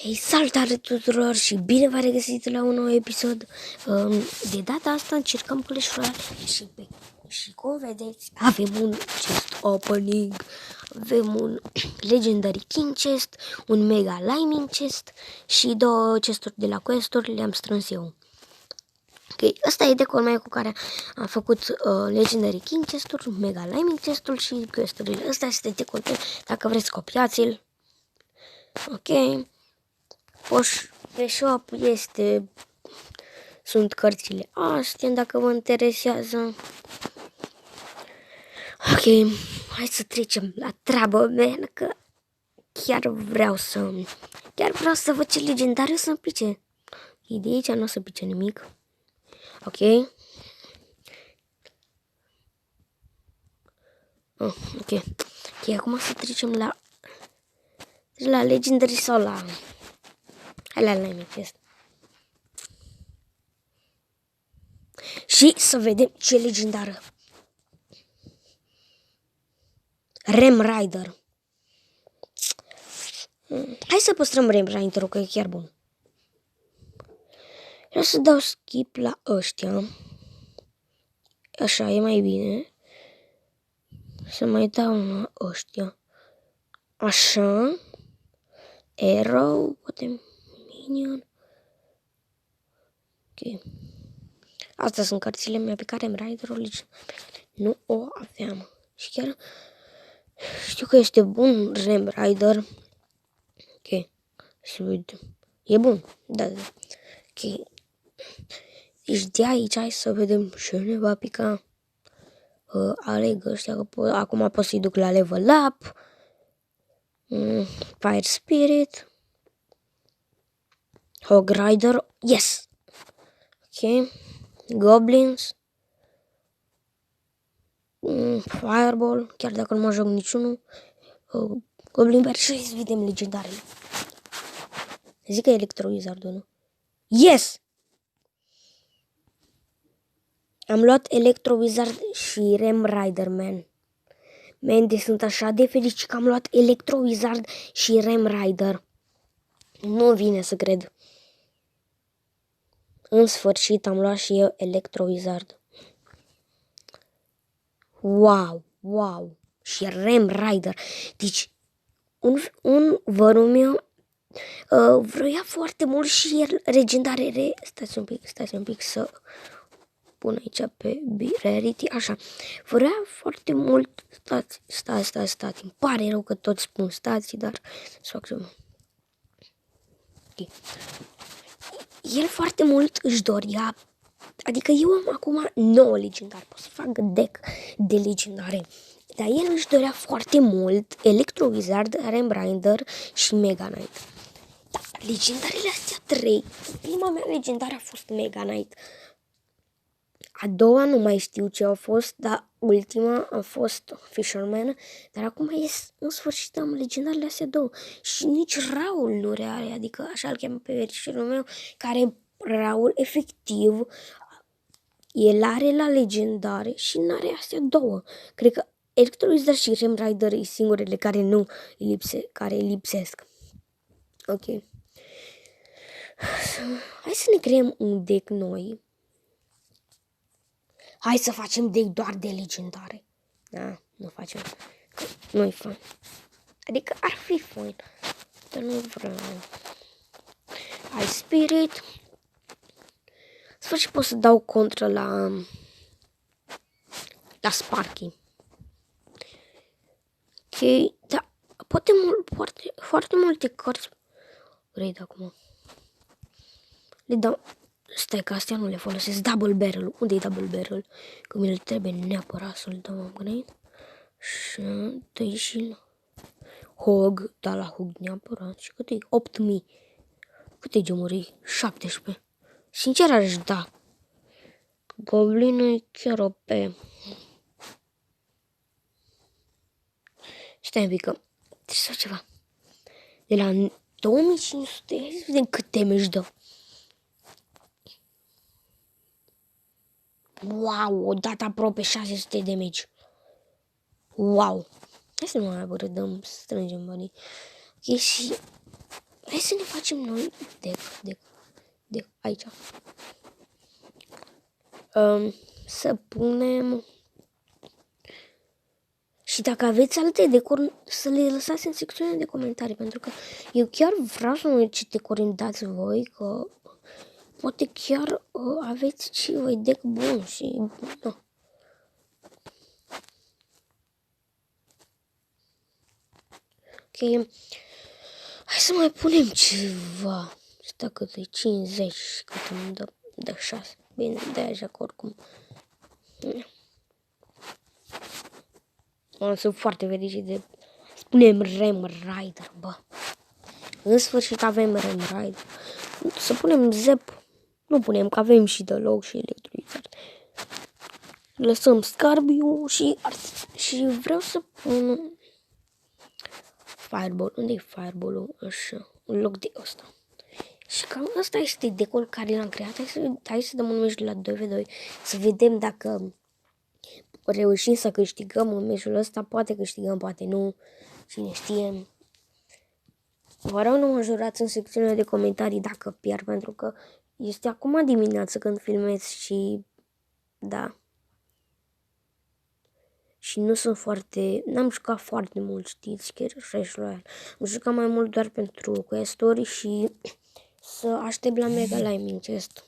Hei, salutare tuturor și bine v-am regăsit la un nou episod. De data asta încercăm Clash Royale și cum vedeți avem un chest opening, avem un Legendary King chest, un Mega Liming chest și două chesturi de la quest-uri le-am strâns eu. Ok, ăsta e decorul meu cu care am făcut Legendary King chest-uri, Mega Liming chest-ul și quest-urile. Ăsta este decorul meu, dacă vreți copiați-l. Ok. Pe shop sunt cărțile astea, dacă vă interesează. Ok, hai să trecem la treabă, man, că chiar vreau să văd ce legendare să-mi pice. De aici nu o să pice nimic. Ok. Ok, acum să trecem la legendary sau la... Hai la Liming Chest. Și să vedem ce legendară. Rem Rider. Hai să păstrăm Rem Rider-ul, că e chiar bun. Vreau să dau skip la ăștia. Așa, e mai bine. Să mai dau la ăștia. Așa. Arrow, poate minion. Ok. Astea sunt cărțile mele pe care Rem Rider-ul nu o aveam. Și chiar știu că este bun Rem Rider. Ok. Să vedem. E bun. Da. Ok. Deci de aici hai să vedem ce ne va pica. Aleg ăștia, că acum pot să-i duc la level up. Fire Spirit. Hog Rider. Yes! Ok. Goblins. Fireball. Chiar dacă nu mă joc niciunul. Goblin Bear. Și să vedem legendarele. Zic că e Electro Wizard, nu? Yes! Am luat Electro Wizard și Rem Rider, man. Man, deci sunt așa de fericit că am luat Electro Wizard și Rem Rider. Nu vine să cred. În sfârșit am luat și eu Electro Wizard. Wow, wow. Și Rem Rider. Deci, un vărul meu vroia foarte mult și el legendare. Stați un pic să pun aici pe Rarity. Așa. Vrea foarte mult. Stați. Îmi pare rău că tot spun stați, dar să fac ceva. Okay. El foarte mult își dorea. Adică eu am acum 9 legendare. Pot să fac deck de legendare. Dar el își dorea foarte mult Electro Wizard, Rem Rider și Mega Knight. Da, legendarele astea 3. Prima mea legendară a fost Mega Knight. A doua nu mai știu ce a fost, dar ultima a fost Fisherman. Dar acum în sfârșit am legendarele astea două. Și nici Raul nu le are, adică așa îl cheamă pe verișorul meu, care Raul efectiv el are la legendare și n-are astea două. Cred că Electro Wizard și Rem Rider e singurele care care lipsesc. Ok. Hai să ne creăm un deck noi. Hai să facem deck doar de legendare. Da, nu facem. Nu-i fun. Adică ar fi fun. Dar nu vreau. Hai Spirit. Sfârșit pot să dau contra la Sparky. Ok, da, foarte multe cărți. Vrei de acum. Le dau. Stai că astea nu le folosesc. Double Barrel. Unde e Double Barrel? Că mi-l trebuie neapărat să-l dau, am gândit. Și dă-i și Hog. Da, la Hog neapărat. Și cât e? 8000. Câte gemuri? 17. Sincer aș da. Goblinul e chiar OP. Stai un pic că trebuie să fac ceva. De la 2500, hai să vedem cât damage dă. Wow, o dată aproape 600 de damage. Wow. Hai să nu mai abordăm, strângem banii. Ok, și Hai să ne facem noi deck aici. Să punem... Și dacă aveți alte decori, să le lăsați în secțiunea de comentarii, pentru că eu chiar vreau să mă uit ce decori îmi dați voi, că poate chiar aveți și voi deck bun și... Da. Ok, hai să mai punem ceva. Asta cât e 50 și cât îmi dă 6. Bine, de așa că oricum. Sunt foarte fericit de... Spunem Rem Rider, bă. În sfârșit avem Rem Rider. Să punem Zep. Nu punem, că avem și de loc și electroizare. Lăsăm Scarbiu și vreau să pun Fireball. Unde e Fireball-ul? Așa, în loc de ăsta. Și cam ăsta este decorul care l-am creat. Hai să dăm un meci la 2v2. Să vedem dacă reușim să câștigăm în meciul ăsta. Poate câștigăm, poate nu. Cine știe. Vă rog, nu mă jurați în secțiunea de comentarii dacă pierd, pentru că este acum dimineață când filmez și... Da. Și nu sunt foarte... N-am jucat foarte mult, știți, chiar Clash Royale. Am jucat mai mult doar pentru quest-uri și să aștept la Mega Liming Chest.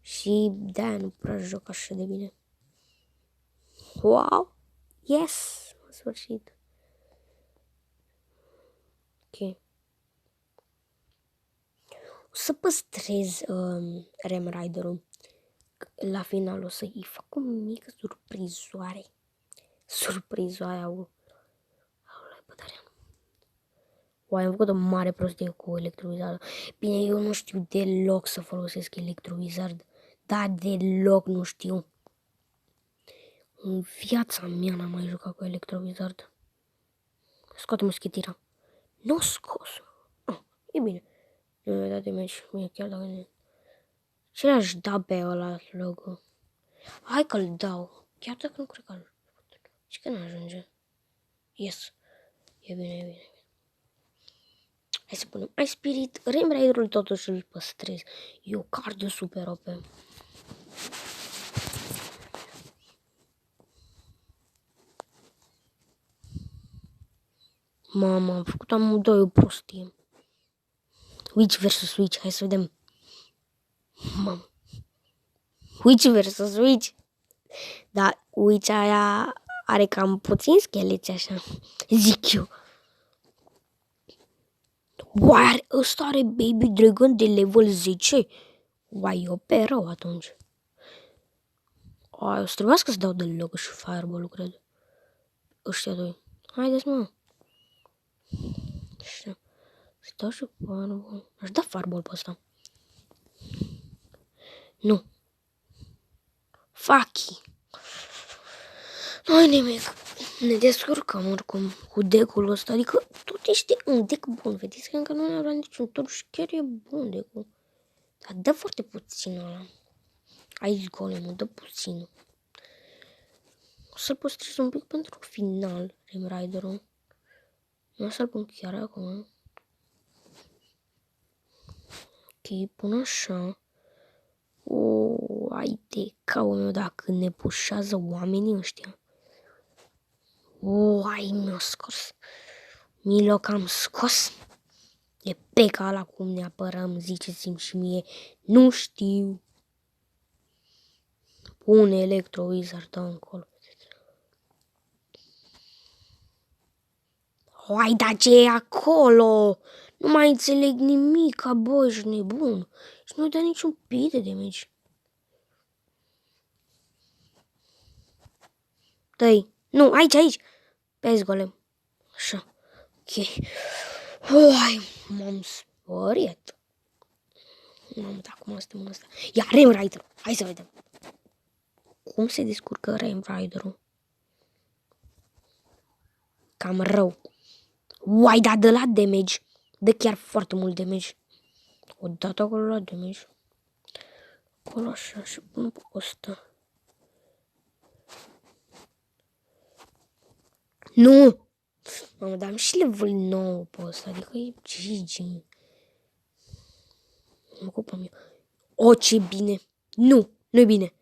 Și de-aia nu prea joc așa de bine. Wow! Yes! În sfârșit. Ok. O să păstrez Rem Rider-ul. La final o să-i fac o mică surprizoare. Surprizoarea au. Oai, am făcut o mare prostie cu electrovizardul. Bine, eu nu știu deloc să folosesc electrovizard. Da, deloc nu știu. În viața mea n-am mai jucat cu electrovizard. Scoate muschetira. Nu scos. E bine. Nu mi-a dat damage. Mie chiar dacă nu. Ce l-aș da pe ăla logo? Hai că-l dau. Chiar dacă nu cred că-l... Și că n-ajunge. Yes. E bine, e bine. Hai să punem Ice Spirit. Rem Rider-ul totuși îl păstrez. Eu cardio super OP. Mama, am făcut amândoi o prostie. Witch vs. Witch. Hai să vedem. Mama. Witch vs. Witch. Da, Witch aia are cam puțin scheleți așa. Zic eu. Oare ăsta are Baby Dragon de level 10? Oai, eu pe rău atunci. O să trebuiască să dau de loc și Fireball-ul, cred. Ăștia doi. Haideți, mă. Așa. Să dau și Fireball. Aș da Fireball pe ăsta. Nu. Fucky. Nu-i nimic. Ne descurcăm oricum cu deck-ul ăsta. Adică tot este un deck bun. Vedeți că încă nu ne-a luat niciun tur și chiar e bun deck-ul. Dar dă foarte puțin ăla. Aici golemul, dă puțin. O să-l păstrez un pic pentru final, Rem Rider-ul. Nu o să-l pun chiar acum. Ok, pun așa. Ai de cau meu dacă ne pușează oamenii ăștia. Ai, mi-a scos. Miloc am scos. E peca ăla cum ne apărăm, ziceți-mi și mie. Nu știu. Pune Electro-Wizard, dă încolo. Hai, dar ce e acolo? Nu mai înțeleg nimic, bă, ești nebun. Și nu-i dă niciun pic de damage. Dă-i. Nu, aici. Pe golem. Așa. Ok. Uai, m-am speriat. Mamă, dar acum suntem ăsta. Ia, Rem Rider. Hai să vedem. Cum se descurcă Rem Rider-ul? Cam rău. Uai, dar dă la damage. Dă chiar foarte mult damage. Odată acolo la damage. Acolo așa și pun pe ăsta. Nu! Mamă, dar am și level 9 pe ăsta, adică e GG. Mă ocupăm eu. O, ce bine! Nu, nu-i bine.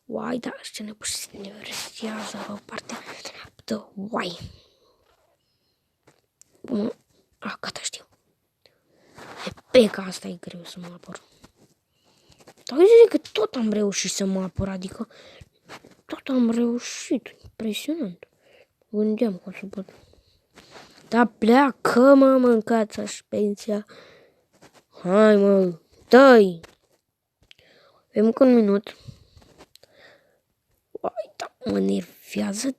Uai, da, ce ne resează pe partea dreaptă. Uai. Bun. Gata, știu. E peca asta, e greu să mă apăr. Dar uite că tot am reușit să mă apăr, adică tot am reușit. Impresionant. Gândeam că o să pot. Da, pleacă, mă, mâncați așa pensia. Hai, mă, dă-i. Avem încă un minut. Uai, da, mă nervează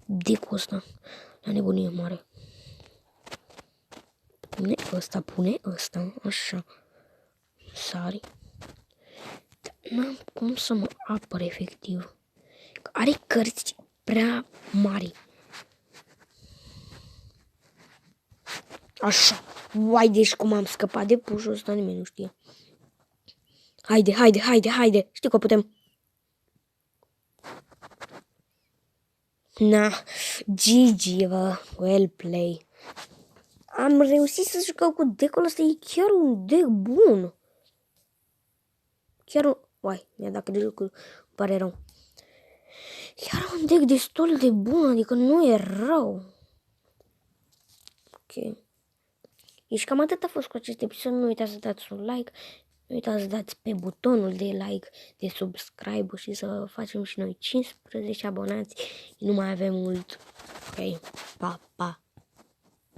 decul ăsta. La nebunie mare. Pune ăsta, așa. Sari. Dar n-am cum să mă apăr efectiv. Are cărți prea mari. Așa. Uai, deci cum am scăpat de pușul ăsta, nimeni nu știe. Haide, haide, haide, haide. Știu că putem. Na, GG, bă. Well play. Am reușit să jucăm cu decul ăsta. E chiar un dec bun. Chiar un... Uai, mi-a dat credetul, îmi pare rău. Chiar un dec destul de bun, adică nu e rău. Ok. Deci cam atât a fost cu acest episod. Nu uitați să dați un like. Nu uitați să dați pe butonul de like, de subscribe și să facem și noi 15 abonați. Nu mai avem mult. Ok, pa, pa.